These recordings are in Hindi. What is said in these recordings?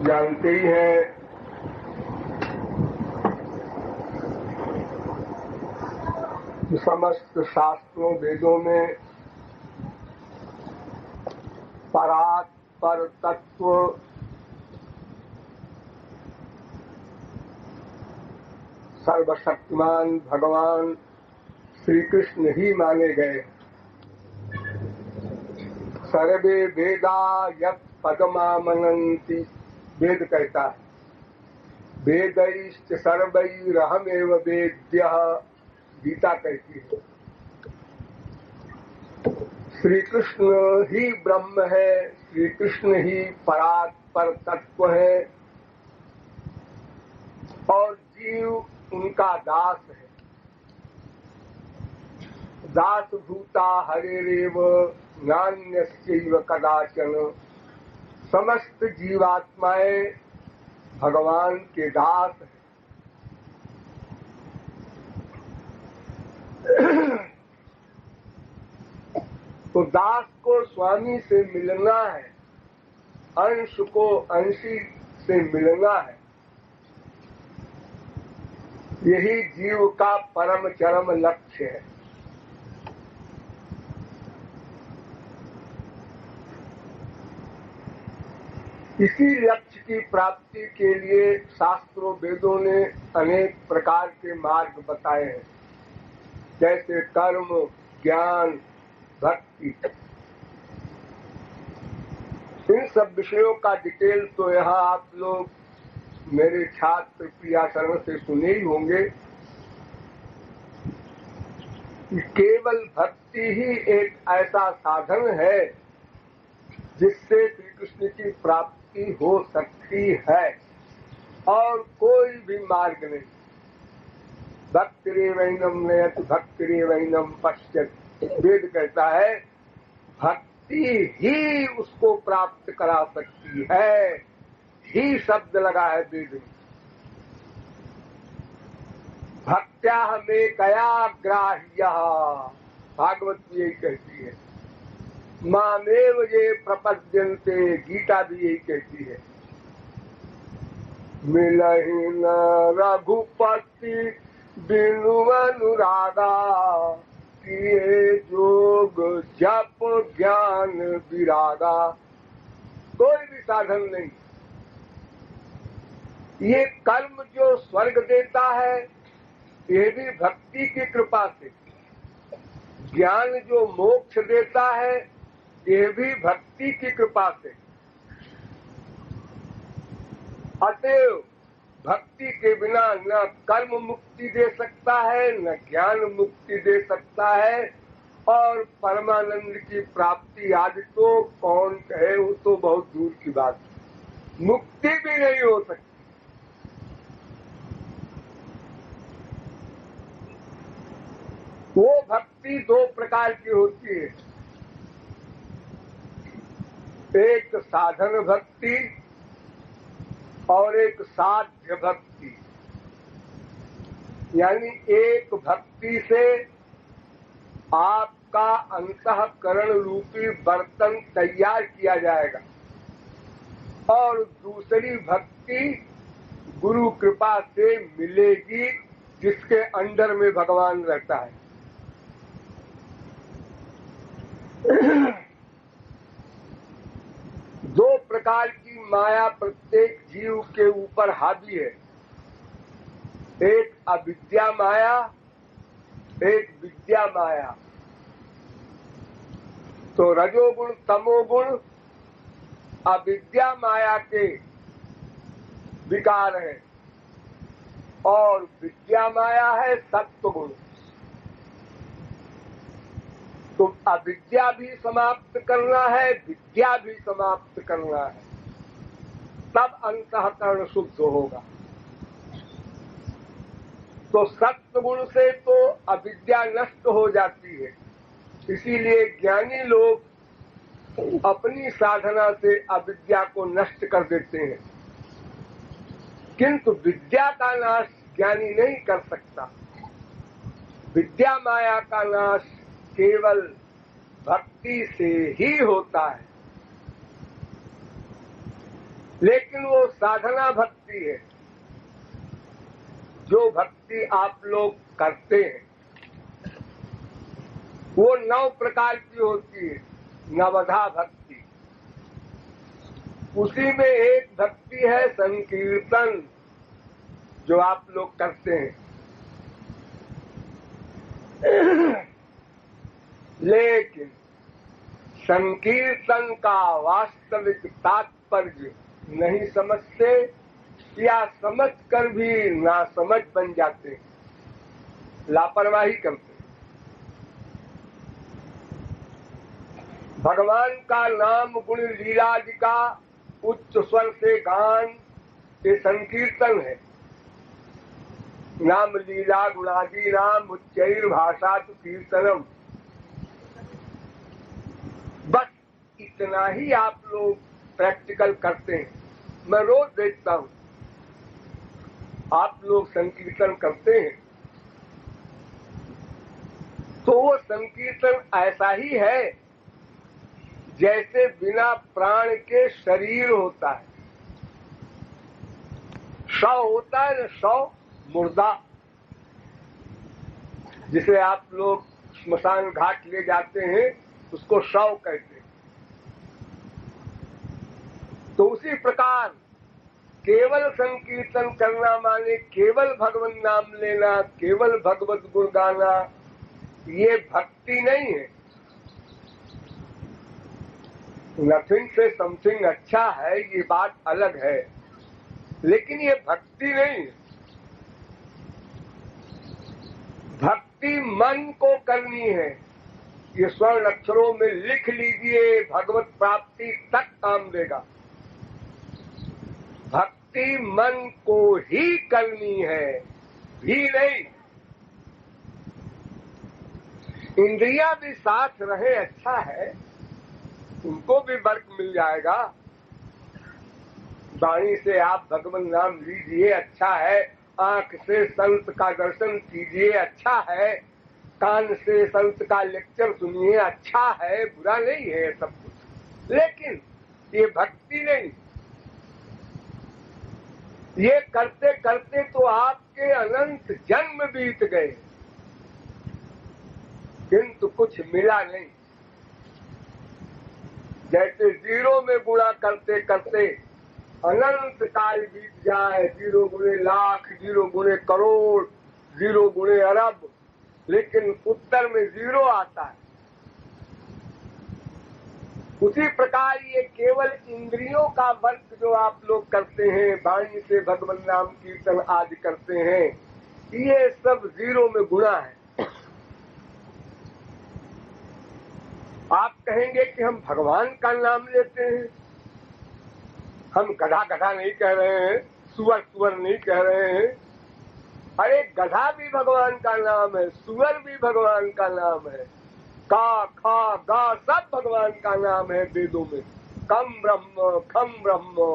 जानते ही हैं कि समस्त शास्त्रों वेदों में परात्पर तत्व सर्वशक्तिमान भगवान श्री कृष्ण ही माने गए। सर्वे वेदा यत् पदमामनन्ति, वेद कहता है वेदैश्च सर्वैरहमेव वेद्यः, गीता कहती है श्री कृष्ण ही ब्रह्म है, श्री कृष्ण ही परात्पर तत्व है और जीव उनका दास है। दास भूता हरेरेव नान्यस्यैव कदाचन, समस्त जीवात्माएं भगवान के दास हैं। तो दास को स्वामी से मिलना है, अंश को अंशी से मिलना है, यही जीव का परम चरम लक्ष्य है। इसी लक्ष्य की प्राप्ति के लिए शास्त्रों वेदों ने अनेक प्रकार के मार्ग बताए हैं, जैसे कर्म, ज्ञान, भक्ति। इन सब विषयों का डिटेल तो यहाँ आप लोग मेरे छात्र प्रियाशरण से सुने ही होंगे कि केवल भक्ति ही एक ऐसा साधन है जिससे श्री कृष्ण की प्राप्ति हो सकती है और कोई भी मार्ग नहीं। भक्तिरेवैनम नयत भक्तिरेवैनम पश्यत, वेद कहता है भक्ति ही उसको प्राप्त करा सकती है, ही शब्द लगा है वेद में। भक्त्या में कया ग्राह्य, भागवत भी यही कहती है, मामेव ये प्रपद्यन्ते, गीता भी यही कहती है। मिलहि न रघुपति बिनु अनुरागा, किए जोग जप ज्ञान विरागा। कोई भी साधन नहीं। ये कर्म जो स्वर्ग देता है ये भी भक्ति की कृपा से, ज्ञान जो मोक्ष देता है ये भी भक्ति की कृपा से। अतएव भक्ति के बिना न कर्म मुक्ति दे सकता है, न ज्ञान मुक्ति दे सकता है, और परमानंद की प्राप्ति आज तो कौन कहे, वो तो बहुत दूर की बात है, मुक्ति भी नहीं हो सकती। वो भक्ति दो प्रकार की होती है, एक साधन भक्ति और एक साध्य भक्ति। यानी एक भक्ति से आपका अंतःकरण रूपी बर्तन तैयार किया जाएगा और दूसरी भक्ति गुरु कृपा से मिलेगी जिसके अंडर में भगवान रहता है। दो प्रकार की माया प्रत्येक जीव के ऊपर हावी है, एक अविद्या माया, एक विद्या माया। तो रजोगुण तमोगुण अविद्या माया के विकार है और विद्या माया है सत्वगुण। तो अविद्या भी समाप्त करना है, विद्या भी समाप्त करना है, तब अंतःकरण शुद्ध होगा। तो सत्वगुण से तो अविद्या नष्ट हो जाती है, इसीलिए ज्ञानी लोग अपनी साधना से अविद्या को नष्ट कर देते हैं, किंतु विद्या का नाश ज्ञानी नहीं कर सकता। विद्या माया का नाश केवल भक्ति से ही होता है। लेकिन वो साधना भक्ति है। जो भक्ति आप लोग करते हैं वो 9 प्रकार की होती है, नवधा भक्ति। उसी में एक भक्ति है संकीर्तन, जो आप लोग करते हैं। लेकिन संकीर्तन का वास्तविक तात्पर्य नहीं समझते, या समझकर भी नासमझ बन जाते हैं, लापरवाही करते हैं। भगवान का नाम गुण लीलादि का उच्च स्वर से गान, ये संकीर्तन है। नाम लीला गुणादि नाम उच्चैर भाषा तो कीर्तनम। बस इतना ही आप लोग प्रैक्टिकल करते हैं। मैं रोज देखता हूँ आप लोग संकीर्तन करते हैं, तो वो संकीर्तन ऐसा ही है जैसे बिना प्राण के शरीर होता है। शव होता है ना, शव, मुर्दा, जिसे आप लोग स्मशान घाट ले जाते हैं उसको शव कहते हैं। तो उसी प्रकार केवल संकीर्तन करना माने केवल भगवान नाम लेना, केवल भगवत गुण गाना, ये भक्ति नहीं है। नथिंग से समथिंग अच्छा है, ये बात अलग है, लेकिन ये भक्ति नहीं है। भक्ति मन को करनी है। ये स्वर्ण अक्षरों में लिख लीजिए, भगवत प्राप्ति तक काम देगा। भक्ति मन को ही करनी है, भी नहीं। इंद्रिया भी साथ रहे अच्छा है, उनको भी वर्क मिल जाएगा। वाणी से आप भगवान नाम लीजिए, अच्छा है। आंख से संत का दर्शन कीजिए, अच्छा है। कान से संत का लेक्चर सुनिए, अच्छा है, बुरा नहीं है सब कुछ। लेकिन ये भक्ति नहीं। ये करते करते तो आपके अनंत जन्म बीत गए, किंतु कुछ मिला नहीं। जैसे 0 में गुणा करते करते अनंत काल बीत जाए, 0 गुणे लाख, 0 गुणे करोड़, 0 गुणे अरब, लेकिन उत्तर में 0 आता है। उसी प्रकार ये केवल इंद्रियों का वर्क जो आप लोग करते हैं, वाणी से भगवान नाम कीर्तन आदि करते हैं, ये सब 0 में गुणा है। आप कहेंगे कि हम भगवान का नाम लेते हैं, हम गधा गधा नहीं कह रहे हैं, सुअर सुअर नहीं कह रहे हैं। अरे गधा भी भगवान का नाम है, सुअर भी भगवान का नाम है, का खा गा सब भगवान का नाम है वेदों में। कम ब्रह्म खम ब्रह्म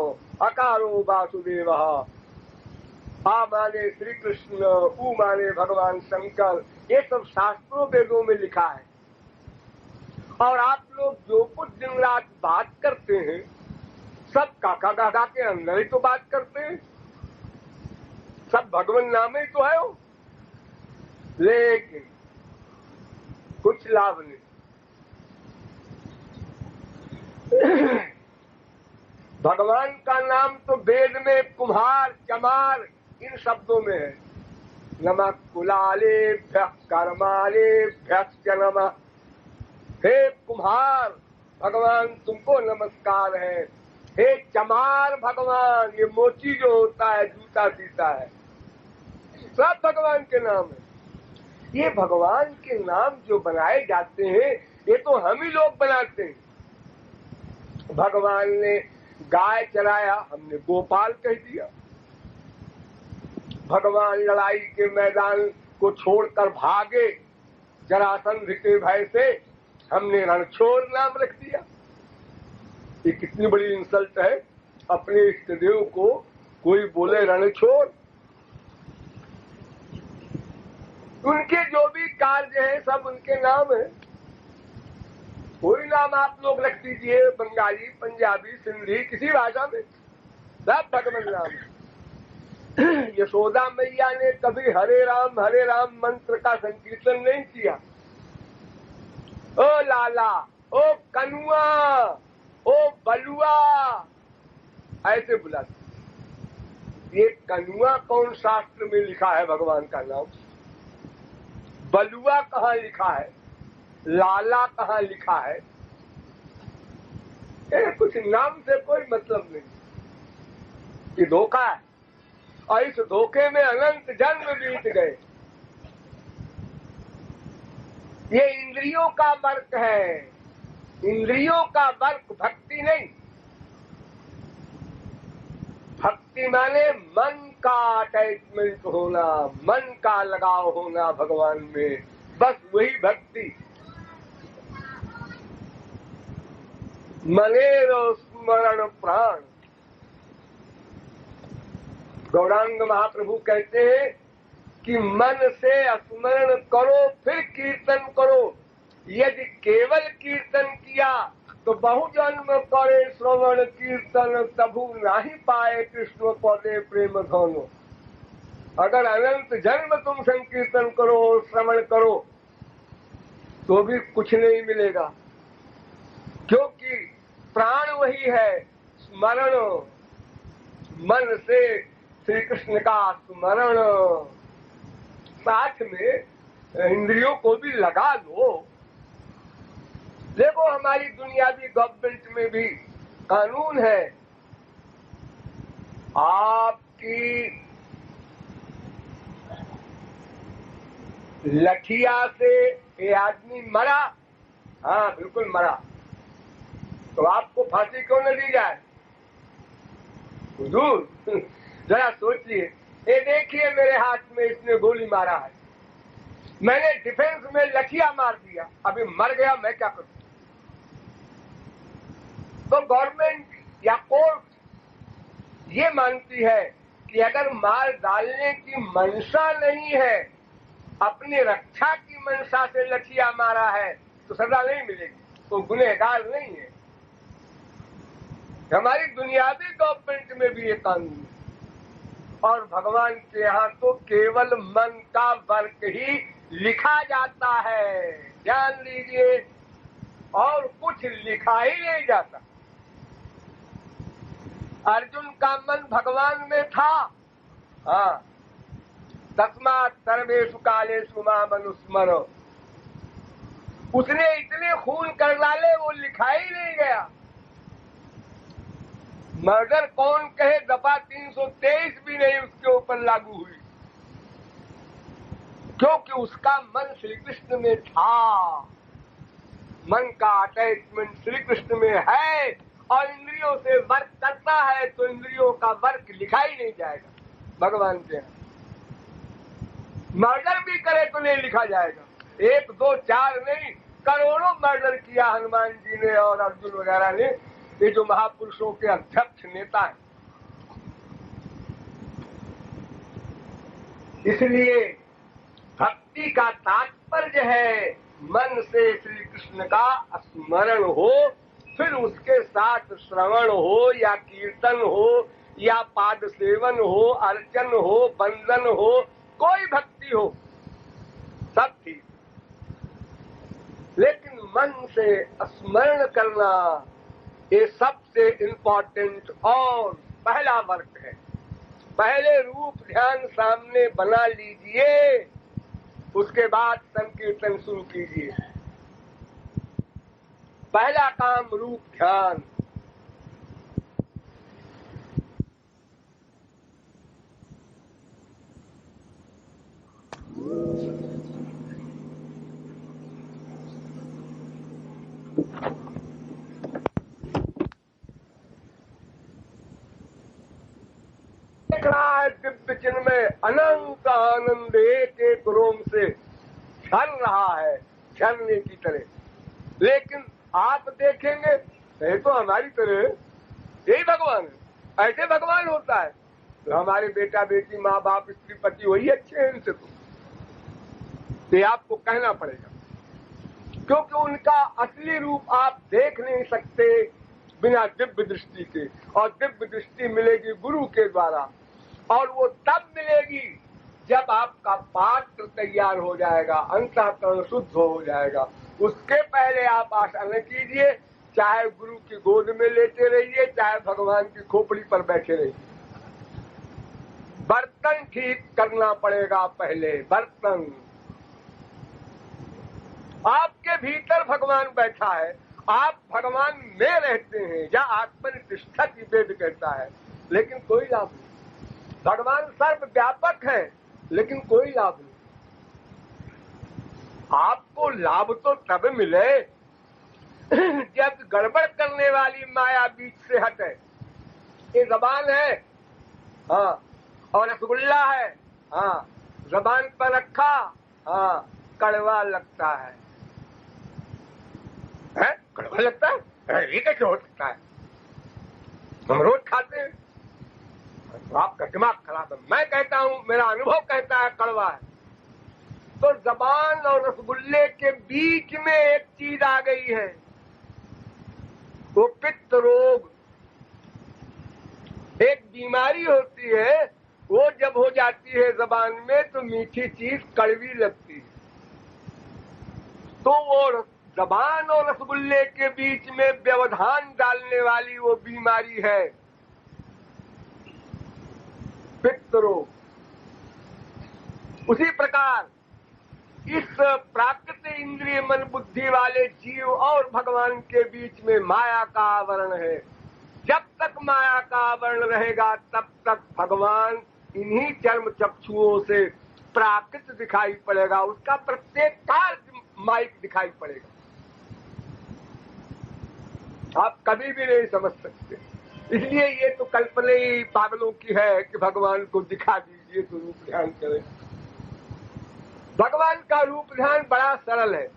अकारो वासुदेव, आ माने श्री कृष्ण, ऊ माने भगवान शंकर, ये सब शास्त्रों वेदों में लिखा है। और आप लोग जो कुछ दिन रात बात करते हैं, सब काका काका के अंदर ही तो बात करते हैं, सब भगवान नाम ही तो है वो। लेकिन कुछ लाभ नहीं। भगवान का नाम तो वेद में कुम्हार चमार इन शब्दों में है। नमः कुलालेभ्यः कर्मालेभ्यश्च नमः। हे कुम्हार भगवान तुमको नमस्कार है। हे चमार भगवान, ये मोची जो होता है जूता सीता है, सब भगवान के नाम है। ये भगवान के नाम जो बनाए जाते हैं, ये तो हम ही लोग बनाते हैं। भगवान ने गाय चराया, हमने गोपाल कह दिया। भगवान लड़ाई के मैदान को छोड़कर भागे जरासंध के भय से, हमने रणछोड़ नाम रख दिया। ये कितनी बड़ी इंसल्ट है, अपने इष्ट देव को कोई बोले रणछोड़। उनके जो भी कार्य है सब उनके नाम है। कोई नाम आप लोग रख दीजिए, बंगाली, पंजाबी, सिंधी, किसी भाषा में, सब भगवान राम है। यशोदा मैया ने कभी हरे राम मंत्र का संकीर्तन नहीं किया। ओ लाला, ओ कनुआ, ओ बलुआ, ऐसे बुलाते। ये कनुआ कौन शास्त्र में लिखा है भगवान का नाम? बलुआ कहाँ लिखा है? लाला कहाँ लिखा है? कुछ नाम से कोई मतलब नहीं, ये धोखा है। और इस धोखे में अनंत जन्म बीत गए। ये इंद्रियों का वर्क है, इंद्रियों का वर्क भक्ति नहीं। भक्ति माने मन का अटैचमेंट होना, मन का लगाव होना भगवान में, बस वही भक्ति। मनेरो स्मरण प्राण। गौरांग महाप्रभु कहते हैं कि मन से स्मरण करो फिर कीर्तन करो। यदि केवल कीर्तन किया तो बहु जन्म करे श्रवण कीर्तन, तबु नहीं पाए कृष्ण पदे प्रेम धनो। अगर अनंत जन्म तुम संकीर्तन करो, श्रवण करो, तो भी कुछ नहीं मिलेगा, क्योंकि प्राण वही है। स्मरण, मन से श्री कृष्ण का स्मरण, साथ में इंद्रियों को भी लगा दो। देखो हमारी दुनियावी गवर्नमेंट में भी कानून है, आपकी लठिया से ये आदमी मरा, हाँ बिल्कुल मरा, तो आपको फांसी क्यों न दी जाए? हुजूर जरा सोचिए, ये देखिए मेरे हाथ में इसने गोली मारा है, मैंने डिफेंस में लठिया मार दिया, अभी मर गया, मैं क्या करूं? तो गवर्नमेंट या कोर्ट ये मानती है कि अगर मार डालने की मंशा नहीं है, अपनी रक्षा की मंशा से लठिया मारा है, तो सजा नहीं मिलेगी, तो गुनहगार नहीं है। हमारी दुनियावी गवर्नमेंट में भी ये कानून है। और भगवान के यहाँ तो केवल मन का वर्क ही लिखा जाता है, ध्यान लीजिए, और कुछ लिखा ही नहीं जाता। अर्जुन का मन भगवान में था, हाँ, तस्मात् सर्वेषु कालेषु माम् अनुस्मर। उसने इतने खून कर डाले, वो लिखा ही नहीं गया। मर्डर कौन कहे, दफा 323 भी नहीं उसके ऊपर लागू हुई, क्योंकि उसका मन श्री कृष्ण में था। मन का अटैचमेंट श्री कृष्ण में है और इंद्रियों से वर्क करता है, तो इंद्रियों का वर्क लिखा ही नहीं जाएगा भगवान के यहाँ। मर्डर भी करे तो नहीं लिखा जाएगा, 1 2 4 नहीं, करोड़ों मर्डर किया हनुमान जी ने और अर्जुन वगैरह ने, ये जो महापुरुषों के अध्यक्ष नेता हैं। इसलिए भक्ति का तात्पर्य है मन से श्री कृष्ण का स्मरण हो, फिर उसके साथ श्रवण हो या कीर्तन हो या पाद सेवन हो, अर्चन हो, बंदन हो, कोई भक्ति हो, सब ठीक, लेकिन मन से स्मरण करना ये सबसे इम्पोर्टेंट और पहला वर्क है। पहले रूप ध्यान सामने बना लीजिए, उसके बाद संकीर्तन शुरू कीजिए। पहला काम रूप ध्यान। देख रहा है दिव्य चिन्ह में अनंत आनंद एक एक रोम से झर रहा है, झरने की तरह। लेकिन आप देखेंगे ये तो हमारी तरह, यही भगवान है, ऐसे भगवान होता है। तो हमारे बेटा बेटी, माँ बाप, स्त्री पति वही अच्छे हैं इनसे, तो ये आपको कहना पड़ेगा, क्योंकि उनका असली रूप आप देख नहीं सकते, बिना दिव्य दृष्टि के, और दिव्य दृष्टि मिलेगी गुरु के द्वारा, और वो तब मिलेगी जब आपका पात्र तैयार हो जाएगा, अंतःकरण शुद्ध हो जाएगा। उसके पहले आप आशा न कीजिए, चाहे गुरु की गोद में लेटे रहिए, चाहे भगवान की खोपड़ी पर बैठे रहिए। बर्तन ठीक करना पड़ेगा पहले, बर्तन। आपके भीतर भगवान बैठा है, आप भगवान में रहते हैं, या आत्मनिष्ठति वेद कहता है, लेकिन कोई लाभ नहीं। भगवान सर्वव्यापक है, लेकिन कोई लाभ नहीं। आपको लाभ तो तब मिले जब गड़बड़ करने वाली माया बीच से हटे। ये जबान है, हाँ, और रसगुल्ला है, हाँ, जबान पर रखा, हाँ, कड़वा लगता है, कड़वा लगता है, ये कैसे हो सकता है? हम रोज खाते हैं। तो आपका दिमाग खराब है। मैं कहता हूं, मेरा अनुभव कहता है कड़वा है। तो जबान और रसगुल्ले के बीच में एक चीज आ गई है, वो पित्त रोग, एक बीमारी होती है। वो जब हो जाती है जबान में तो मीठी चीज कड़वी लगती है। तो वो जबान और रसगुल्ले के बीच में व्यवधान डालने वाली वो बीमारी है पित्त रोग। उसी प्रकार इस प्राकृतिक इंद्रिय मन बुद्धि वाले जीव और भगवान के बीच में माया का आवरण है। जब तक माया का आवरण रहेगा तब तक भगवान इन्हीं चर्म चक्षुओं से प्राकृत दिखाई पड़ेगा, उसका प्रत्येक कार्य माइक दिखाई पड़ेगा। आप कभी भी नहीं समझ सकते। इसलिए ये तो कल्पना ही पागलों की है कि भगवान को दिखा दीजिए तो रूप ध्यान करें। भगवान का रूप ध्यान बड़ा सरल है,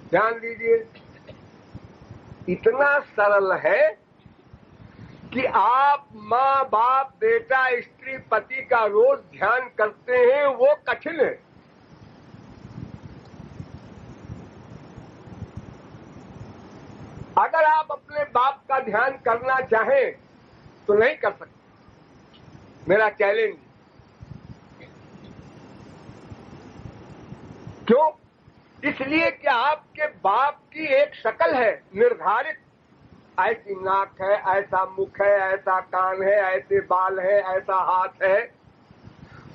ध्यान दीजिए। इतना सरल है कि आप माँ बाप बेटा स्त्री पति का रोज ध्यान करते हैं, वो कठिन है। अगर आप अपने बाप का ध्यान करना चाहें तो नहीं कर सकते, मेरा चैलेंज। क्यों? इसलिए कि आपके बाप की एक शक्ल है निर्धारित, ऐसी नाक है, ऐसा मुख है, ऐसा कान है, ऐसे बाल है, ऐसा हाथ है।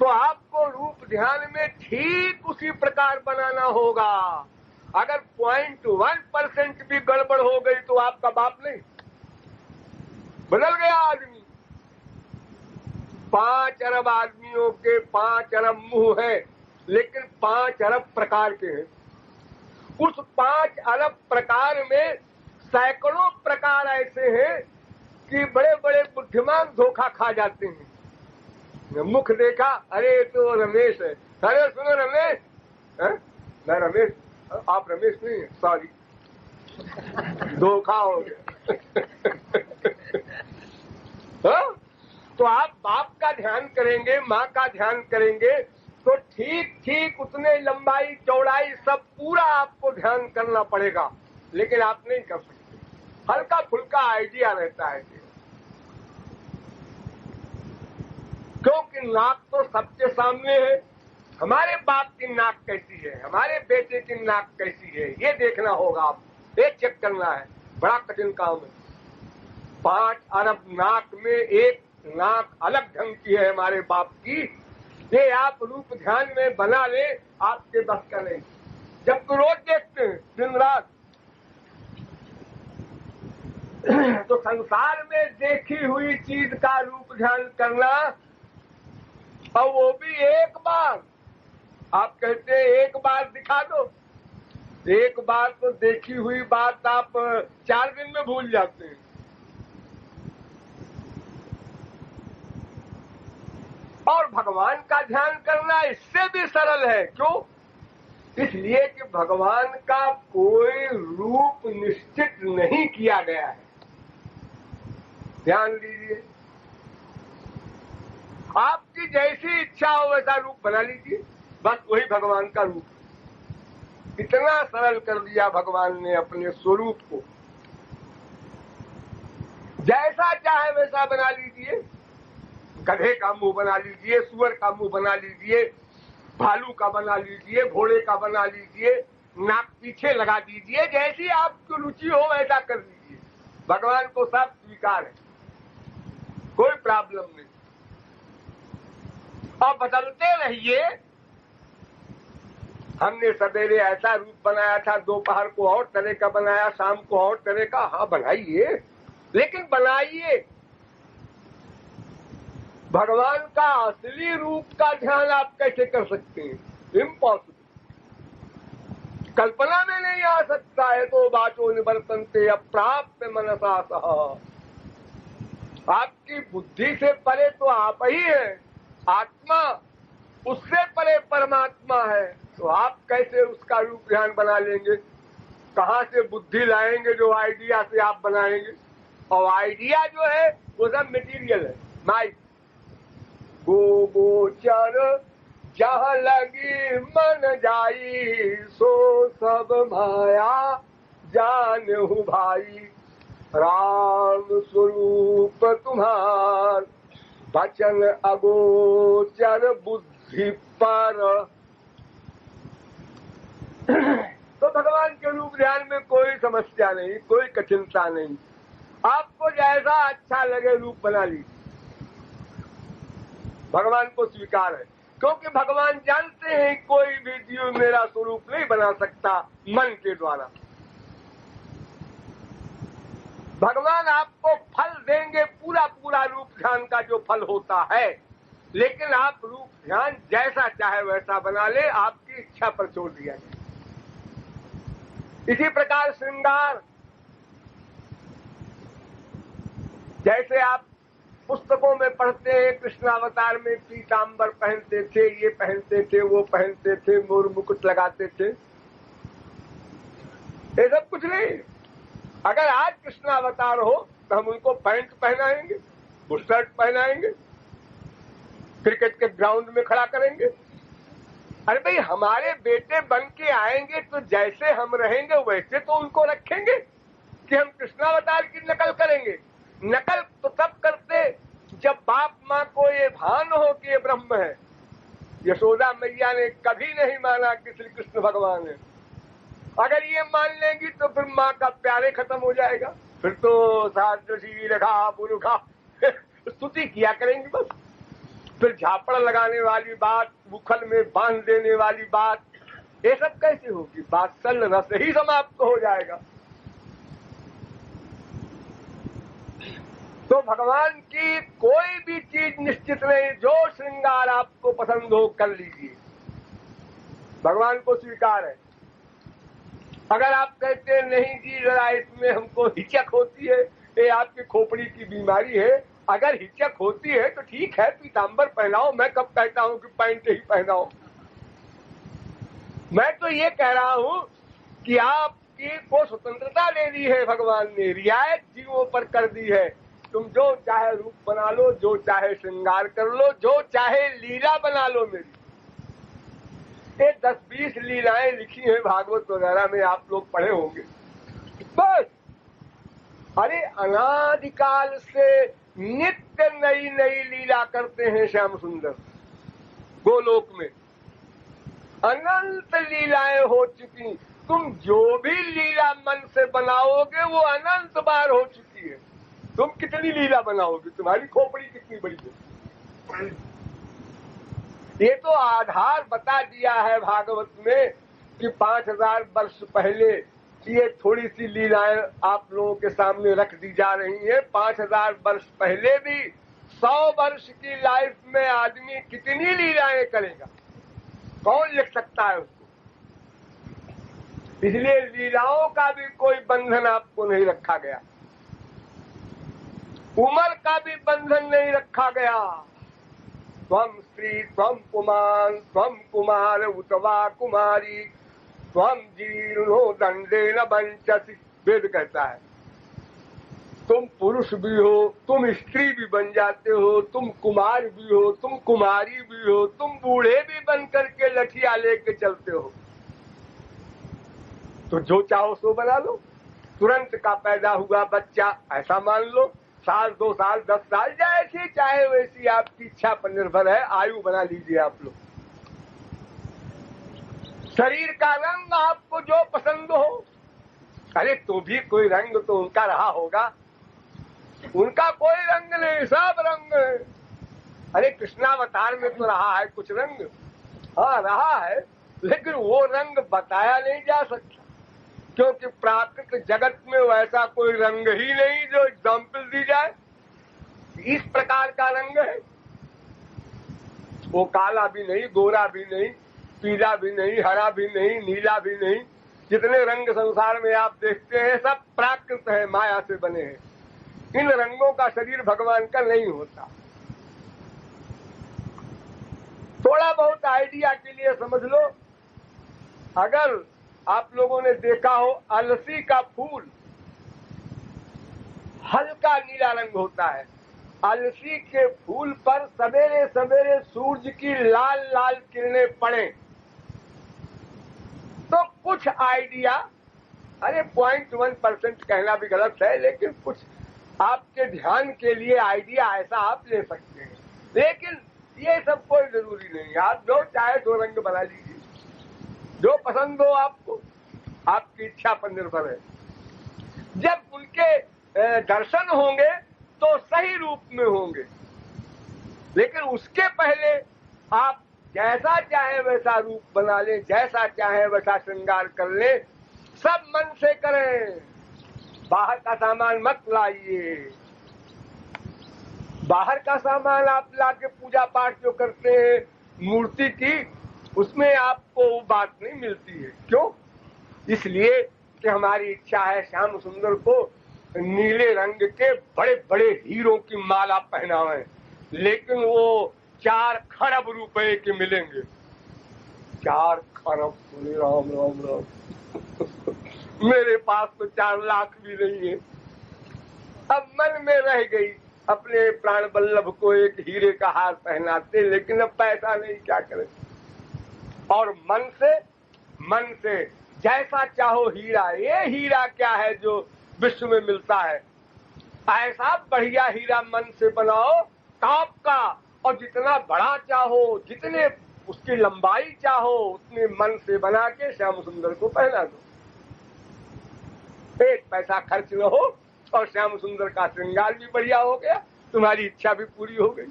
तो आपको रूप ध्यान में ठीक उसी प्रकार बनाना होगा। अगर 0.1% भी गड़बड़ हो गई तो आपका बाप नहीं, बदल गया आदमी। 5 अरब आदमियों के 5 अरब मुंह है, लेकिन 5 अरब प्रकार के हैं। उस 5 अरब प्रकार में सैकड़ों प्रकार ऐसे हैं कि बड़े बड़े बुद्धिमान धोखा खा जाते हैं। मुख देखा, अरे तो रमेश है, अरे सुनो रमेश, मैं रमेश, आप रमेश नहीं है, सॉरी, धोखा हो गया। तो आप बाप का ध्यान करेंगे, माँ का ध्यान करेंगे तो ठीक ठीक उतने लंबाई चौड़ाई सब पूरा आपको ध्यान करना पड़ेगा, लेकिन आप नहीं कर सकते। हल्का फुल्का आइडिया रहता है, क्योंकि नाक तो सबके सामने है। हमारे बाप की नाक कैसी है, हमारे बेटे की नाक कैसी है, ये देखना होगा। आप ये चेक करना है, बड़ा कठिन काम है। 5 अरब नाक में एक नाक अलग ढंग की है हमारे बाप की। ये आप रूप ध्यान में बना ले, आपके बस का नहीं। जब तो रोज देखते हैं दिन रात, तो संसार में देखी हुई चीज का रूप ध्यान करना, और वो भी एक बार। आप कहते हैं एक बार दिखा दो, एक बार तो देखी हुई बात आप 4 दिन में भूल जाते हैं। और भगवान का ध्यान करना इससे भी सरल है। क्यों? इसलिए कि भगवान का कोई रूप निश्चित नहीं किया गया है। ध्यान दीजिए, आपकी जैसी इच्छा हो वैसा रूप बना लीजिए, बस वही भगवान का रूप। इतना सरल कर दिया भगवान ने अपने स्वरूप को। जैसा चाहे वैसा बना लीजिए, गधे का मुंह बना लीजिए, सुअर का मुंह बना लीजिए, भालू का बना लीजिए, घोड़े का बना लीजिए, नाक पीछे लगा दीजिए, जैसी आपकी रुचि हो वैसा कर लीजिए। भगवान को सब स्वीकार है, कोई प्रॉब्लम नहीं। और बदलते रहिए। हमने सवेरे ऐसा रूप बनाया था, दोपहर को और तरह का बनाया, शाम को और तरह का। हाँ बनाइए, लेकिन बनाइए। भगवान का असली रूप का ध्यान आप कैसे कर सकते हैं? इम्पॉसिबल, कल्पना में नहीं आ सकता है। तो बातों निवर्तन्ते अप्राप्य मनसा सह। आपकी बुद्धि से परे तो आप ही है, आत्मा, उससे परे परमात्मा है। तो आप कैसे उसका रूप ध्यान बना लेंगे? कहाँ से बुद्धि लाएंगे जो आइडिया से आप बनाएंगे? और आइडिया जो है वो सब मटीरियल है, माइक। गो गोचर जहाँ लगी मन जाई, सो सब माया जानहु भाई। राम स्वरूप तुम्हार, वचन अगोचर बुद्धि पर। तो भगवान के रूप ध्यान में कोई समस्या नहीं, कोई कठिनता नहीं। आपको जैसा अच्छा लगे रूप बना लीजिए, भगवान को स्वीकार है। क्योंकि भगवान जानते हैं कोई भी जीव मेरा स्वरूप नहीं बना सकता मन के द्वारा। भगवान आपको फल देंगे, पूरा पूरा रूप ध्यान का जो फल होता है, लेकिन आप रूप ध्यान जैसा चाहे वैसा बना ले, आपकी इच्छा पर छोड़ दिया जाए। इसी प्रकार श्रृंगार, जैसे आप पुस्तकों में पढ़ते हैं, कृष्णावतार में पीतांबर पहनते थे, ये पहनते थे, वो पहनते थे, मोर मुकुट लगाते थे, ये सब कुछ नहीं। अगर आज कृष्णावतार हो तो हम उनको पैंट पहनाएंगे, बुशर्ट पहनाएंगे, क्रिकेट के ग्राउंड में खड़ा करेंगे। अरे भाई, हमारे बेटे बन के आएंगे तो जैसे हम रहेंगे वैसे तो उनको रखेंगे कि हम कृष्णावतार की नकल करेंगे? नकल तो तब करते जब बाप माँ को ये भान हो कि ये ब्रह्म है। यशोदा मैया ने कभी नहीं माना कि श्री कृष्ण भगवान है। अगर ये मान लेंगी तो फिर माँ का प्यारे खत्म हो जाएगा, फिर तो साधी रखा पुरुखा स्तुति किया करेंगी बस। फिर झापड़ लगाने वाली बात, मुखल में बांध देने वाली बात, ये सब कैसे होगी? वात्सल्य रस ही समाप्त हो जाएगा। तो भगवान की कोई भी चीज निश्चित नहीं, जो श्रृंगार आपको पसंद हो कर लीजिए, भगवान को स्वीकार है। अगर आप कहते नहीं जी जरा इसमें हमको हिचक होती है, ये आपकी खोपड़ी की बीमारी है, अगर हिचक होती है तो ठीक है, पीतांबर पहनाओ। मैं कब कहता हूं कि पैंट ही पहनाओ? मैं तो ये कह रहा हूं कि आपकी को स्वतंत्रता दे दी है भगवान ने, रियायत जीवों पर कर दी है। तुम जो चाहे रूप बना लो, जो चाहे श्रृंगार कर लो, जो चाहे लीला बना लो। मेरी ये 10-20 लीलाएं लिखी हैं भागवत वगैरह में, आप लोग पढ़े होंगे बस। अरे अनादिकाल से नित्य नई नई लीला करते हैं श्याम सुंदर। गोलोक में अनंत लीलाएं हो चुकी। तुम जो भी लीला मन से बनाओगे वो अनंत बार हो चुकी है। तुम कितनी लीला बनाओगे? तुम्हारी खोपड़ी कितनी बड़ी है? ये तो आधार बता दिया है भागवत में कि 5000 वर्ष पहले ये थोड़ी सी लीलाएं आप लोगों के सामने रख दी जा रही है। 5000 वर्ष पहले भी 100 वर्ष की लाइफ में आदमी कितनी लीलाएं करेगा, कौन लिख सकता है उसको? इसलिए लीलाओं का भी कोई बंधन आपको नहीं रखा गया, उम्र का भी बंधन नहीं रखा गया। त्वम स्त्री त्वम पुमान त्वम कुमार उतवा कुमारी त्वम जीर्णो दंडेन वंचसि। वेद कहता है तुम पुरुष भी हो, तुम स्त्री भी बन जाते हो, तुम कुमार भी हो, तुम कुमारी भी हो, तुम बूढ़े भी बन करके लठिया लेके चलते हो। तो जो चाहो सो बना लो। तुरंत का पैदा हुआ बच्चा ऐसा मान लो, साल, 2 साल, 10 साल, जैसी चाहे वैसी आपकी इच्छा पर निर्भर है। आयु बना लीजिए आप लोग। शरीर का रंग आपको जो पसंद हो। अरे तो भी कोई रंग तो उनका रहा होगा। उनका कोई रंग नहीं, सब रंग है। अरे कृष्णावतार में तो रहा है कुछ रंग, हाँ रहा है, लेकिन वो रंग बताया नहीं जा सकता, क्योंकि प्राकृतिक जगत में वैसा कोई रंग ही नहीं जो एग्जाम्पल दी जाए। इस प्रकार का रंग है, वो काला भी नहीं, गोरा भी नहीं, पीला भी नहीं, हरा भी नहीं, नीला भी नहीं। जितने रंग संसार में आप देखते हैं सब प्राकृत है, माया से बने हैं। इन रंगों का शरीर भगवान का नहीं होता। थोड़ा बहुत आइडिया के लिए समझ लो, अगर आप लोगों ने देखा हो अलसी का फूल हल्का नीला रंग होता है। अलसी के फूल पर सवेरे सवेरे सूरज की लाल लाल किरणें पड़े तो कुछ आइडिया, अरे 0.1% कहना भी गलत है, लेकिन कुछ आपके ध्यान के लिए आइडिया ऐसा आप ले सकते हैं। लेकिन ये सब कोई जरूरी नहीं, आप जो चाहे दो रंग बना लीजिए, जो पसंद हो आपको, आपकी इच्छा पर निर्भर है। जब उनके दर्शन होंगे तो सही रूप में होंगे, लेकिन उसके पहले आप जैसा चाहे वैसा रूप बना ले, जैसा चाहे वैसा श्रृंगार कर ले, सब मन से करें। बाहर का सामान मत लाइए। बाहर का सामान आप लाके पूजा पाठ जो करते हैं मूर्ति की, उसमें आपको वो बात नहीं मिलती है। क्यों? इसलिए कि हमारी इच्छा है श्याम सुंदर को नीले रंग के बड़े बड़े हीरों की माला पहनावें, लेकिन वो 4 खरब रुपए के मिलेंगे। 4 खरब, राम राम राम। मेरे पास तो 4 लाख भी नहीं है। अब मन में रह गई, अपने प्राण बल्लभ को एक हीरे का हार पहनाते, लेकिन अब पैसा नहीं, क्या करें। और मन से जैसा चाहो हीरा। ये हीरा क्या है जो विश्व में मिलता है? ऐसा बढ़िया हीरा मन से बनाओ टॉप का, और जितना बड़ा चाहो, जितने उसकी लंबाई चाहो, उतने मन से बना के श्याम सुंदर को पहना दो। एक पैसा खर्च न हो और श्याम सुंदर का श्रृंगार भी बढ़िया हो गया, तुम्हारी इच्छा भी पूरी हो गई।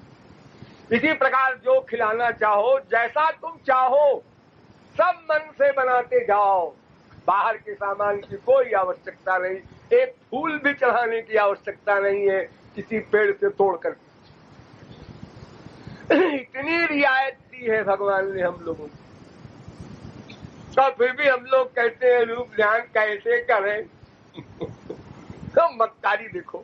इसी प्रकार जो खिलाना चाहो, जैसा तुम चाहो, सब मन से बनाते जाओ। बाहर के सामान की कोई आवश्यकता नहीं, एक फूल भी चढ़ाने की आवश्यकता नहीं है किसी पेड़ से तोड़कर। इतनी रियायत दी है भगवान ने हम लोगों को, तो फिर भी हम लोग कहते हैं रूप ध्यान कैसे करें। तो मक्कारी देखो।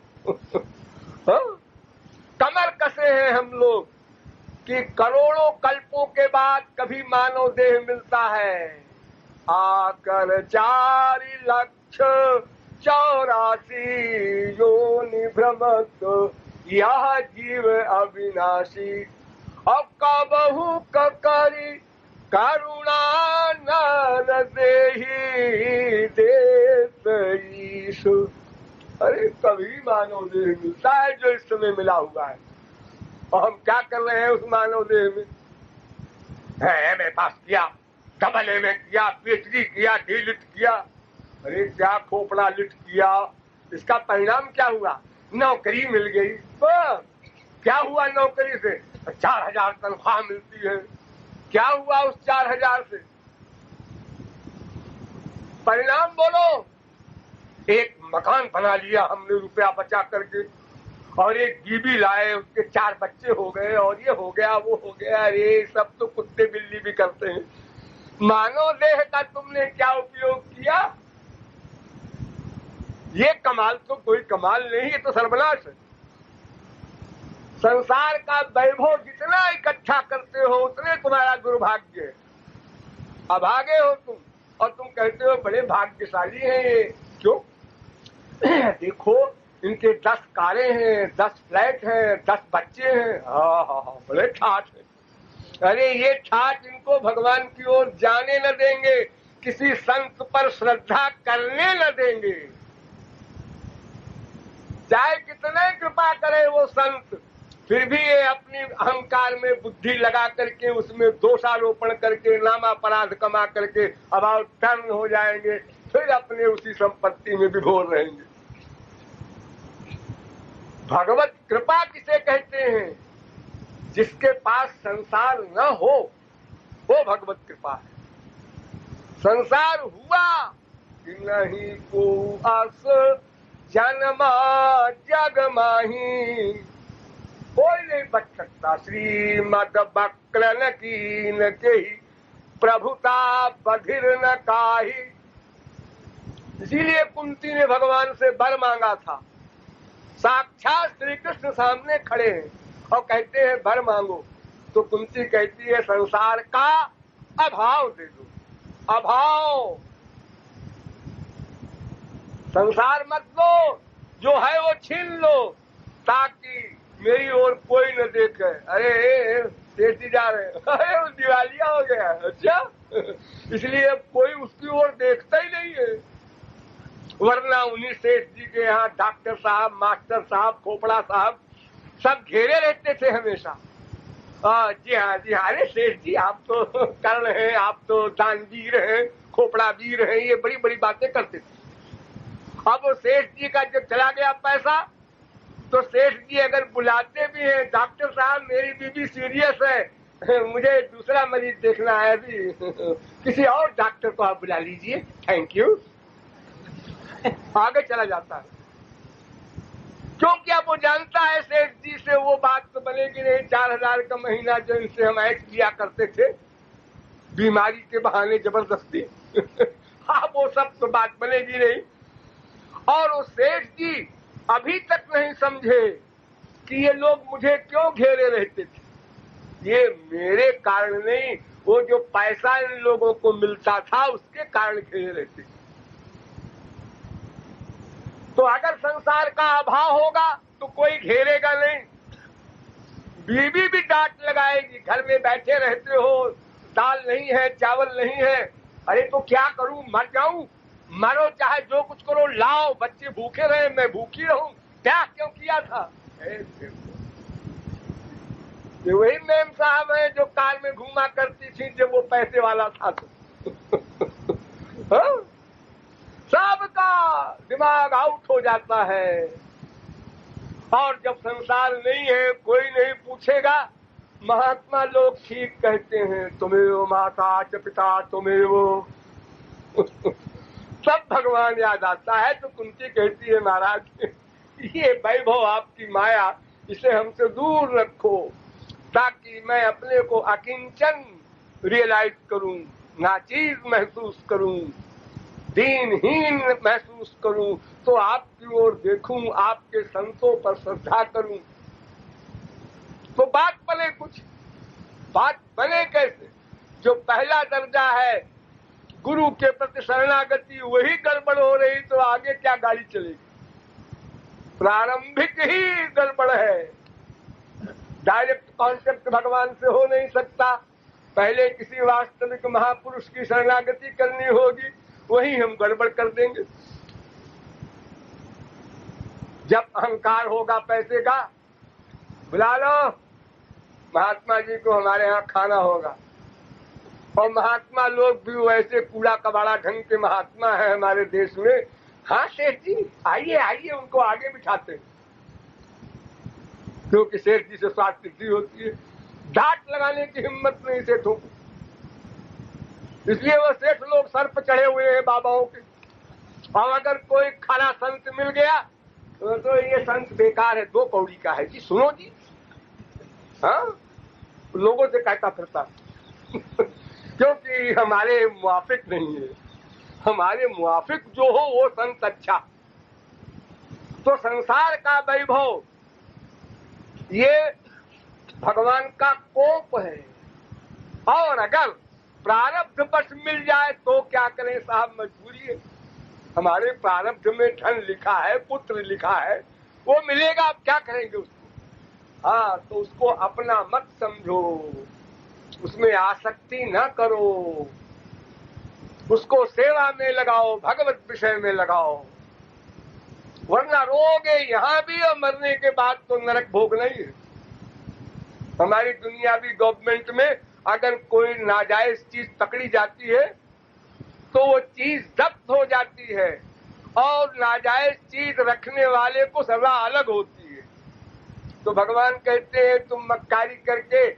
कमर कसे हैं हम लोग कि करोड़ों कल्पों के बाद कभी मानव देह मिलता है। आकर 4 लक्ष 84 योनि भ्रमत यह जीव अविनाशी। अब कबहू ककरी करुणा नर देहि देत ईशु। अरे कभी मानव देह मिलता है जो इस समय मिला हुआ है, और हम क्या कर रहे हैं उस मानव देह में? मेरे पास किया, डबल एमए किया, पीएचडी किया, डीलिट किया। अरे क्या खोपड़ा लिट किया, इसका परिणाम क्या हुआ? नौकरी मिल गई। क्या हुआ नौकरी से? 4000 तनख्वाह मिलती है। क्या हुआ उस 4000 से? परिणाम बोलो। एक मकान बना लिया हमने रुपया बचा करके, और एक बीबी लाए, उसके 4 बच्चे हो गए, और ये हो गया वो हो गया। अरे सब तो कुत्ते बिल्ली भी करते हैं। मानव देह का तुमने क्या उपयोग किया? ये कमाल तो कोई कमाल नहीं, ये तो सर्वनाश है। संसार का वैभव जितना इकट्ठा करते हो उतने तुम्हारा दुर्भाग्य है। अभागे हो तुम, और तुम कहते हो बड़े भाग्यशाली हैं ये। क्यों? देखो इनके 10 कारें हैं, 10 फ्लैट हैं, 10 बच्चे हैं। हाँ, बड़े ठाठ है। अरे ये ठाठ इनको भगवान की ओर जाने न देंगे, किसी संत पर श्रद्धा करने न देंगे। चाहे कितने कृपा करे वो संत, फिर भी ये अपनी अहंकार में बुद्धि लगा करके उसमें दोषारोपण करके नामापराध कमा करके अबाउट टर्न हो जाएंगे, फिर अपने उसी संपत्ति में विभोर रहेंगे। भगवत कृपा किसे कहते हैं? जिसके पास संसार न हो वो भगवत कृपा है। संसार हुआ कि नहीं को आस जन्मा जग माही, कोई नहीं बच सकता। श्रीमद बक्रन की न कही, प्रभुता बधिर न काही। इसीलिए कुंती ने भगवान से वर मांगा था। साक्षात श्री कृष्ण सामने खड़े हैं और कहते हैं वर मांगो, तो कुंती कहती है संसार का अभाव दे दो। अभाव, संसार मत दो, जो है वो छीन लो ताकि मेरी ओर कोई न देखे। अरे सेठ जी जा रहे हैं, अरे दिवालिया हो गया। अच्छा, इसलिए अब कोई उसकी ओर देखता ही नहीं है। वरना उन्हीं सेठ जी के यहाँ डॉक्टर साहब, मास्टर साहब, खोपड़ा साहब सब घेरे रहते थे हमेशा। जी हाँ जी हाँ, अरे सेठ जी आप तो कर्ण हैं, आप तो दानवीर हैं, खोपड़ा वीर हैं, ये बड़ी बड़ी बातें करते थे। अब सेठ जी का जब चला गया पैसा, तो सेठ जी अगर बुलाते भी हैं, डॉक्टर साहब मेरी बीबी सीरियस है, मुझे दूसरा मरीज देखना है अभी, किसी और डॉक्टर को आप बुला लीजिए, थैंक यू, आगे चला जाता है। क्योंकि अब वो जानता है सेठ जी से वो बात तो बनेगी नहीं। 4000 का महीना जो इनसे हम ऐश किया करते थे बीमारी के बहाने जबरदस्ती, हाँ वो सब तो बात बनेगी नहीं। और वो सेठ जी अभी तक नहीं समझे कि ये लोग मुझे क्यों घेरे रहते थे। ये मेरे कारण नहीं, वो जो पैसा इन लोगों को मिलता था उसके कारण घेरे रहते थे। तो अगर संसार का अभाव होगा तो कोई घेरेगा नहीं। बीवी भी डांट लगाएगी, घर में बैठे रहते हो, दाल नहीं है, चावल नहीं है, अरे तो क्या करूं, मर जाऊं? मरो चाहे जो कुछ करो, लाओ, बच्चे भूखे रहे, मैं भूखी रहूं, क्या क्यों किया था? वही मैम साहब है जो कार में घूमा करती थी जब वो पैसे वाला था तो सबका दिमाग आउट हो जाता है। और जब संसार नहीं है, कोई नहीं पूछेगा, महात्मा लोग ठीक कहते हैं, तुम्हें माता च पिता तुम्हें वो सब भगवान याद आता है। तो कुंती कहती है महाराज ये वैभव आपकी माया, इसे हमसे दूर रखो ताकि मैं अपने को अकिंचन रियलाइज करूं, नाचीज महसूस करूं, दीनहीन महसूस करूं, तो आपकी ओर देखूं, आपके संतों पर श्रद्धा करूं, तो बात बने। कुछ बात बने कैसे? जो पहला दर्जा है गुरु के प्रति शरणागति, वही गड़बड़ हो रही तो आगे क्या गाड़ी चलेगी? प्रारंभिक ही गड़बड़ है। डायरेक्ट कॉन्सेप्ट भगवान से हो नहीं सकता, पहले किसी वास्तविक महापुरुष की शरणागति करनी होगी, वही हम गड़बड़ कर देंगे। जब अहंकार होगा पैसे का, बुला लो महात्मा जी को, हमारे यहाँ खाना होगा। और महात्मा लोग भी वैसे कूड़ा कबाड़ा ढंग के महात्मा है हमारे देश में। हाँ सेठ जी आइए आइए, उनको आगे बिठाते हैं, क्योंकि सेठ जी से स्वाद सिद्धि होती है। डांट लगाने की हिम्मत नहीं सेठों को, इसलिए वो सेठ लोग सर पर चढ़े हुए हैं बाबाओं के। और अगर कोई खरा संत मिल गया तो ये संत बेकार है, 2 कौड़ी का है जी, सुनो जी, हाँ लोगों से कहता फिरता क्योंकि हमारे मुआफिक नहीं है। हमारे मुआफिक जो हो वो संत अच्छा। तो संसार का वैभव ये भगवान का कोप है। और अगर प्रारब्ध बस मिल जाए तो क्या करें साहब, मजबूरी है। हमारे प्रारब्ध में धन लिखा है, पुत्र लिखा है, वो मिलेगा, आप क्या करेंगे उसको? हाँ, तो उसको अपना मत समझो, उसमें आसक्ति न करो, उसको सेवा में लगाओ, भगवत विषय में लगाओ। वरना रोगे यहाँ भी और मरने के बाद तो नरक भोगना ही है। हमारी दुनियावी गवर्नमेंट में अगर कोई नाजायज चीज पकड़ी जाती है तो वो चीज जब्त हो जाती है और नाजायज चीज रखने वाले को सजा अलग होती है। तो भगवान कहते हैं तुम मक्कारी करके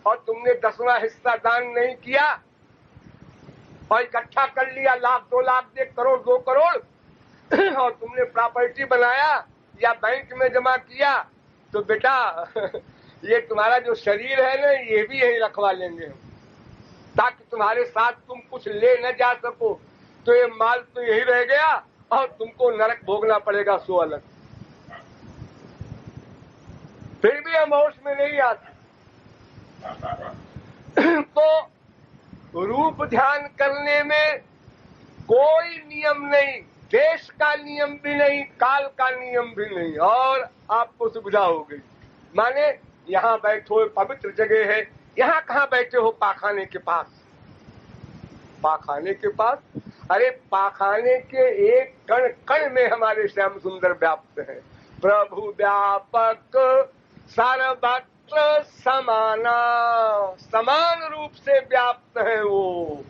और तुमने 10वां हिस्सा दान नहीं किया और इकट्ठा कर लिया 1 लाख 2 लाख 1 करोड़ 2 करोड़ और तुमने प्रॉपर्टी बनाया या बैंक में जमा किया, तो बेटा ये तुम्हारा जो शरीर है ना ये भी यही रखवा लेंगे हम, ताकि तुम्हारे साथ तुम कुछ ले न जा सको। तो ये माल तो यही रह गया और तुमको नरक भोगना पड़ेगा सो अलग। फिर भी हम होश में नहीं आते। तो रूप ध्यान करने में कोई नियम नहीं, देश का नियम भी नहीं, काल का नियम भी नहीं, और आपको सुविधा हो गई। माने यहाँ बैठो, पवित्र जगह है, यहाँ कहाँ बैठे हो? पाखाने के पास। पाखाने के पास? अरे पाखाने के एक कण कण में हमारे श्याम सुंदर व्याप्त है। प्रभु व्यापक सर्वत्र समाना, समान रूप से व्याप्त है वो।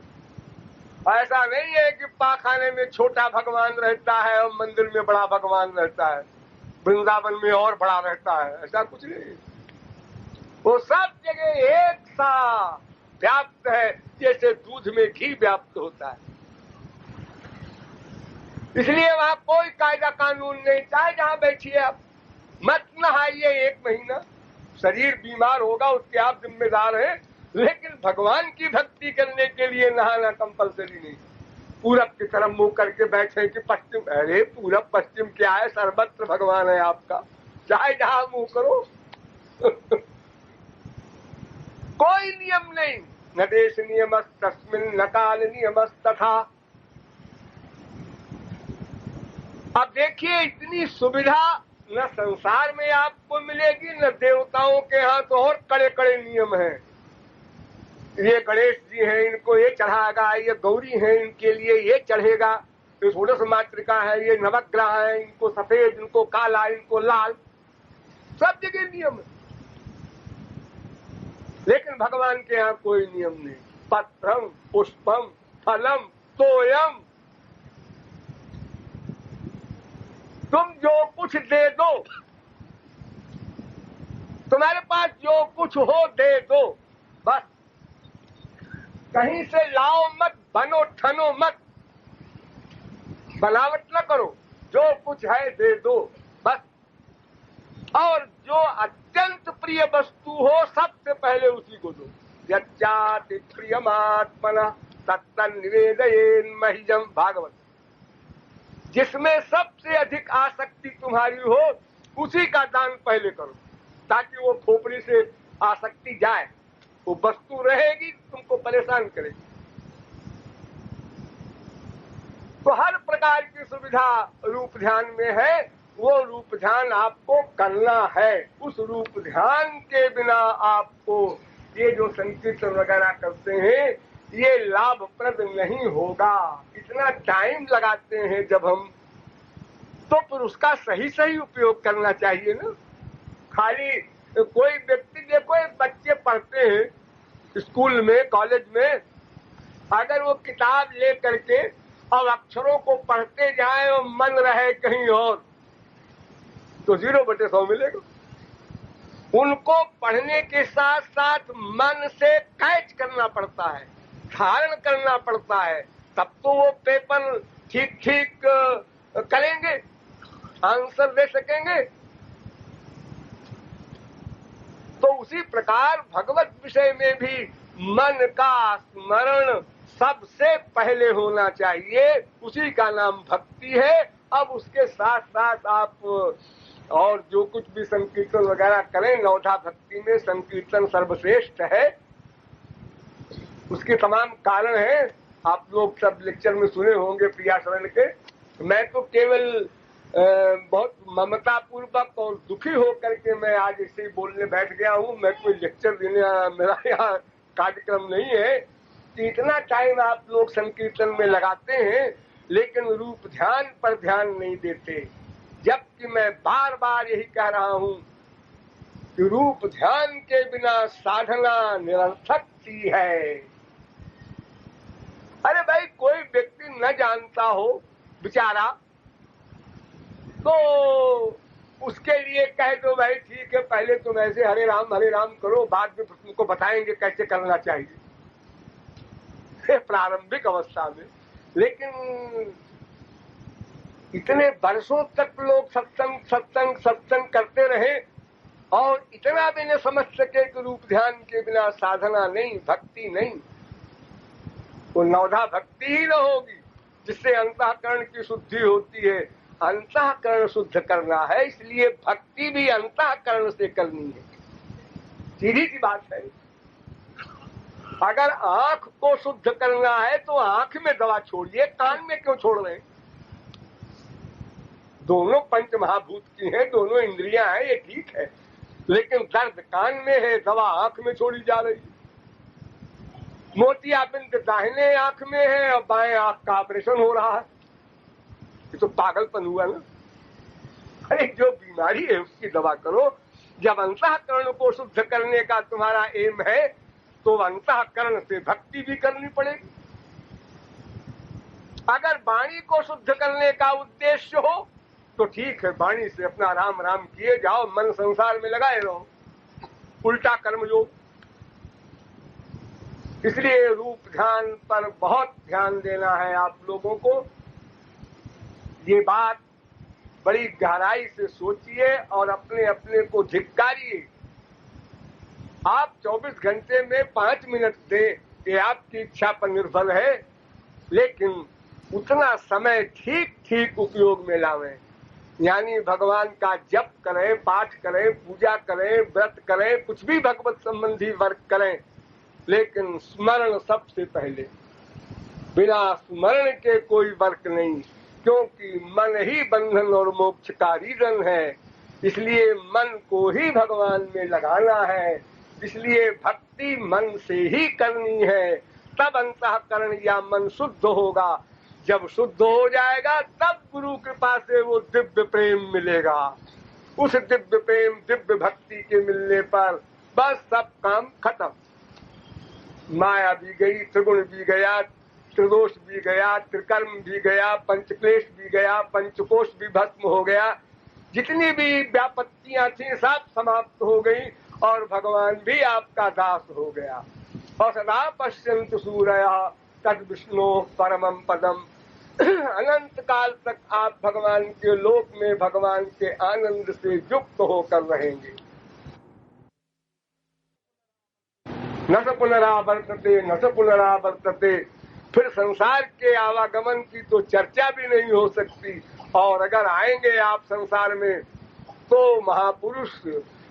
ऐसा नहीं है कि पाखाने में छोटा भगवान रहता है और मंदिर में बड़ा भगवान रहता है, वृंदावन में और बड़ा रहता है, ऐसा कुछ नहीं। वो सब जगह एक सा व्याप्त है, जैसे दूध में घी व्याप्त होता है। इसलिए वहां कोई कायदा कानून नहीं, चाहे जहां बैठिए आप। मत नहाइए 1 महीना, शरीर बीमार होगा उसके आप जिम्मेदार हैं, लेकिन भगवान की भक्ति करने के लिए नहाना कंपलसरी नहीं। पूरब की तरफ मुंह करके बैठे कि पश्चिम, अरे पूरब पश्चिम क्या है, सर्वत्र भगवान है आपका, चाहे जहां मुंह करो। कोई नियम नहीं, न देश नियमस्तस्मिन् न काल नियमस्तथा। अब देखिए इतनी सुविधा न संसार में आपको मिलेगी, न देवताओं के यहाँ तो और कड़े कड़े नियम हैं। ये गणेश जी हैं, इनको ये चढ़ाएगा, ये गौरी हैं, इनके लिए ये चढ़ेगा, ये षोडश मातृका है, ये नवग्रह है, इनको सफेद, इनको काला, इनको लाल, सब जगह नियम है। लेकिन भगवान के यहाँ कोई नियम नहीं। पत्रम पुष्पम फलम तोयम, तुम जो कुछ दे दो, तुम्हारे पास जो कुछ हो दे दो, बस। कहीं से लाओ मत, बनो ठनो मत, बनावट न करो, जो कुछ है दे दो बस। और जो अत्यंत प्रिय वस्तु हो सबसे पहले उसी को दो। यच्चाति प्रियमात्मना तत्तन्निवेदयेन मह्यम, भागवत। जिसमें सबसे अधिक आसक्ति तुम्हारी हो उसी का दान पहले करो, ताकि वो खोपड़ी से आसक्ति जाए। वो वस्तु रहेगी तुमको परेशान करेगी। तो हर प्रकार की सुविधा रूप ध्यान में है, वो रूप ध्यान आपको करना है। उस रूप ध्यान के बिना आपको ये जो संकीर्तन वगैरह करते हैं ये लाभप्रद नहीं होगा। इतना टाइम लगाते हैं जब हम, तो फिर उसका सही सही उपयोग करना चाहिए ना। खाली कोई व्यक्ति, देखो एक बच्चे पढ़ते हैं स्कूल में, कॉलेज में, अगर वो किताब ले करके और अक्षरों को पढ़ते जाए और मन रहे कहीं और, तो 0/100 मिलेगा। उनको पढ़ने के साथ साथ मन से कैच करना पड़ता है, धारण करना पड़ता है, तब तो वो पेपर ठीक ठीक करेंगे, आंसर दे सकेंगे। तो उसी प्रकार भगवत विषय में भी मन का स्मरण सबसे पहले होना चाहिए, उसी का नाम भक्ति है। अब उसके साथ साथ आप और जो कुछ भी संकीर्तन वगैरह करें, नवधा भक्ति में संकीर्तन सर्वश्रेष्ठ है। उसके तमाम कारण हैं, आप लोग सब लेक्चर में सुने होंगे प्रिया शरण के। मैं तो केवल बहुत ममता पूर्वक और दुखी होकर के मैं आज ऐसे ही बोलने बैठ गया हूँ। मैं कोई लेक्चर देने मेरा यहाँ कार्यक्रम नहीं है कि इतना टाइम आप लोग संकीर्तन में लगाते हैं लेकिन रूप ध्यान पर ध्यान नहीं देते। जबकि मैं बार बार यही कह रहा हूं कि रूप ध्यान के बिना साधना निरर्थक सी है। अरे भाई, कोई व्यक्ति न जानता हो बेचारा, तो उसके लिए कह दो भाई ठीक है, पहले तुम ऐसे हरे राम करो, बाद में तुमको बताएंगे कैसे करना चाहिए प्रारंभिक अवस्था में। लेकिन इतने वर्षों तक लोग सत्संग करते रहे और इतना भी न समझ सके कि रूप ध्यान के बिना साधना नहीं, भक्ति नहीं। वो नवधा भक्ति ही न होगी जिससे अंतःकरण की शुद्धि होती है। अंतःकरण शुद्ध करना है, इसलिए भक्ति भी अंतःकरण से करनी है। सीधी सी बात है। अगर आंख को शुद्ध करना है तो आंख में दवा छोड़िए, कान में क्यों छोड़ रहे हैं? दोनों पंच महाभूत की हैं, दोनों इंद्रियां हैं, ये ठीक है, लेकिन दर्द कान में है, दवा आंख में छोड़ी जा रही है। मोतियाबिंद दाहिने आंख में है और बाएं आंख का ऑपरेशन हो रहा है। ये तो पागलपन हुआ ना। अरे जो बीमारी है उसकी दवा करो। जब अंतःकरण को शुद्ध करने का तुम्हारा एम है तो अंतःकरण से भक्ति भी करनी पड़ेगी। अगर वाणी को शुद्ध करने का उद्देश्य हो तो ठीक है, वाणी से अपना राम राम किए जाओ, मन संसार में लगाए रहो, उल्टा कर्मयोग। इसलिए रूप ध्यान पर बहुत ध्यान देना है आप लोगों को। ये बात बड़ी गहराई से सोचिए और अपने अपने को धिक्कारिए। आप 24 घंटे में 5 मिनट दें, ये आपकी इच्छा पर निर्भर है, लेकिन उतना समय ठीक ठीक उपयोग में लावें। यानी भगवान का जप करें, पाठ करें, पूजा करें, व्रत करें, कुछ भी भगवत संबंधी वर्क करें, लेकिन स्मरण सबसे पहले। बिना स्मरण के कोई वर्क नहीं, क्योंकि मन ही बंधन और मोक्ष का रीजन है। इसलिए मन को ही भगवान में लगाना है। इसलिए भक्ति मन से ही करनी है, तब अंतःकरण या मन शुद्ध होगा। जब शुद्ध हो जाएगा तब गुरु कृपा से वो दिव्य प्रेम मिलेगा। उस दिव्य प्रेम, दिव्य भक्ति के मिलने पर बस सब काम खत्म। माया भी गई, त्रिगुण भी गया, त्रिदोष भी गया, त्रिकर्म भी गया, पंचक्लेश भी गया, पंचकोश भी भस्म हो गया। जितनी भी व्यापत्तियां थी सब समाप्त हो गई और भगवान भी आपका दास हो गया। और सदा पश्यन्तु सूरयः तद विष्णु परमं पदम। अनंत काल तक आप भगवान के लोक में भगवान के आनंद से युक्त होकर रहेंगे। न स पुनरावर्तते, न स पुनरावर्तते। फिर संसार के आवागमन की तो चर्चा भी नहीं हो सकती। और अगर आएंगे आप संसार में तो महापुरुष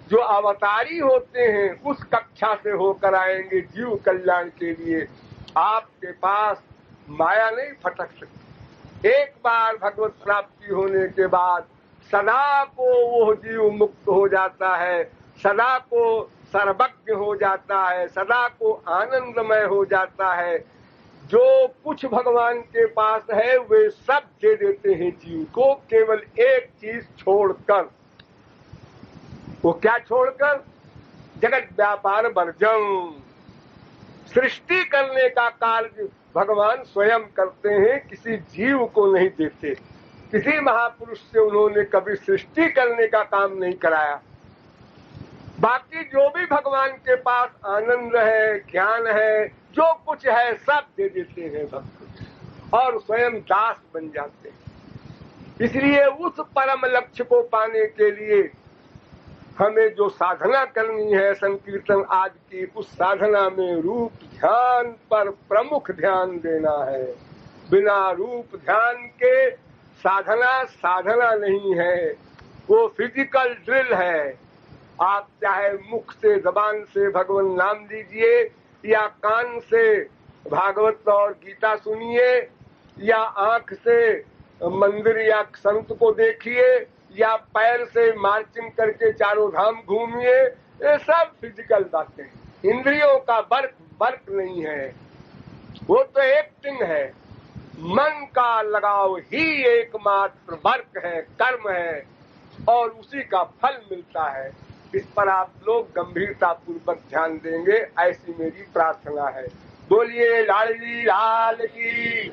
जो अवतारी होते हैं उस कक्षा से होकर आएंगे जीव कल्याण के लिए। आपके पास माया नहीं फटक सकती। एक बार भगवत प्राप्ति होने के बाद सदा को वो जीव मुक्त हो जाता है, सदा को सर्वज्ञ हो जाता है, सदा को आनंदमय हो जाता है। जो कुछ भगवान के पास है वे सब दे देते हैं जीव को, केवल एक चीज छोड़कर। वो क्या छोड़कर? जगत व्यापार वर्जन। सृष्टि करने का कार्य भगवान स्वयं करते हैं, किसी जीव को नहीं देते। किसी महापुरुष से उन्होंने कभी सृष्टि करने का काम नहीं कराया। बाकी जो भी भगवान के पास आनंद है, ज्ञान है, जो कुछ है सब दे देते हैं भक्त और स्वयं दास बन जाते हैं। इसलिए उस परम लक्ष्य को पाने के लिए हमें जो साधना करनी है संकीर्तन आज की, उस साधना में रूप ध्यान पर प्रमुख ध्यान देना है। बिना रूप ध्यान के साधना नहीं है, वो फिजिकल ड्रिल है। आप चाहे मुख से, जबान से भगवान नाम लीजिए, या कान से भागवत और गीता सुनिए, या आंख से मंदिर या संत को देखिए, या पैर से मार्चिंग करके चारों धाम घूमिए, ये सब फिजिकल बातें। इंद्रियों का वर्क नहीं है, वो तो एक्टिंग है। मन का लगाव ही एकमात्र वर्क है, कर्म है और उसी का फल मिलता है। इस पर आप लोग गंभीरता पूर्वक ध्यान देंगे, ऐसी मेरी प्रार्थना है। बोलिए लाडली लाल की।